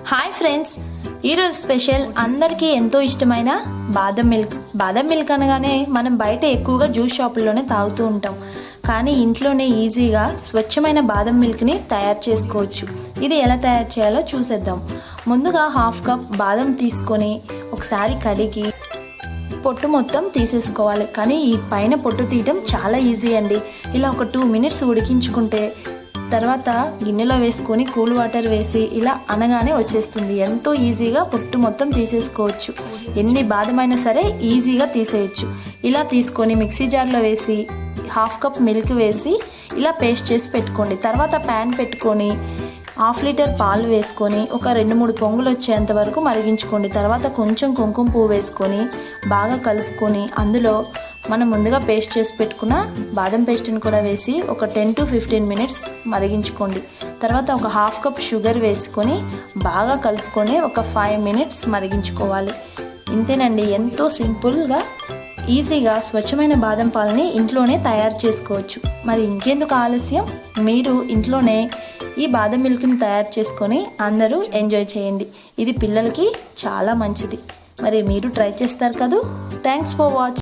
Hi friends, ఈరోజు special అందరికీ ఎంతో ఇష్టమైన బాదం మిల్క్ అనగానే మనం బయట ఎక్కువగా జ్యూస్ షాపుల్లోనే తాగుతూ ఉంటాం. కానీ ఇంట్లోనే ఈజీగా స్వచ్ఛమైన బాదం మిల్క్ని తయారు చేసుకోవచ్చు. ఇది ఎలా తయారు చేయాలో చూసేద్దాం. ముందుగా 1/2 కప్ బాదం తీసుకొని ఒకసారి కడిగి పొట్టు మొత్తం తీసేసుకోవాలి. కానీ ఈ పైన పొట్టు తీయటం చాలా ఈజీ అండి. ఇలా ఒక 2 మినిట్స్ ఉడికించుకుంటే తర్వాత గిన్నెలో వేసుకొని కూల్ వాటర్ వేసి ఇలా అనగానే వచ్చేస్తుంది. ఎంతో ఈజీగా పొట్టు మొత్తం తీసేసుకోవచ్చు. ఎన్ని బాదమైనా సరే ఈజీగా తీసేయచ్చు. ఇలా తీసుకొని మిక్సీ జార్లో వేసి 1/2 కప్ మిల్క్ వేసి ఇలా పేస్ట్ చేసి పెట్టుకోండి. తర్వాత ప్యాన్ పెట్టుకొని 1/2 లీటర్ పాలు వేసుకొని ఒక 2-3 పొంగులు వచ్చేంత వరకు మరిగించుకోండి. తర్వాత కొంచెం కుంకుమ పువ్వు వేసుకొని బాగా కలుపుకొని అందులో మనం ముందుగా పేస్ట్ చేసి పెట్టుకున్న బాదం పేస్ట్ని కూడా వేసి ఒక 10 to 15 మినిట్స్ మరిగించుకోండి. తర్వాత ఒక 1/2 కప్ షుగర్ వేసుకొని బాగా కలుపుకొని ఒక 5 మినిట్స్ మరిగించుకోవాలి. ఇంతేనండి, ఎంతో సింపుల్గా ఈజీగా స్వచ్ఛమైన బాదం పాలని ఇంట్లోనే తయారు చేసుకోవచ్చు. మరి ఇంకెందుకు ఆలస్యం, మీరు ఇంట్లోనే ఈ బాదం మిల్క్ని తయారు చేసుకొని అందరూ ఎంజాయ్ చేయండి. ఇది పిల్లలకి చాలా మంచిది. మరి మీరు ట్రై చేస్తారు కదూ. Thanks for watching.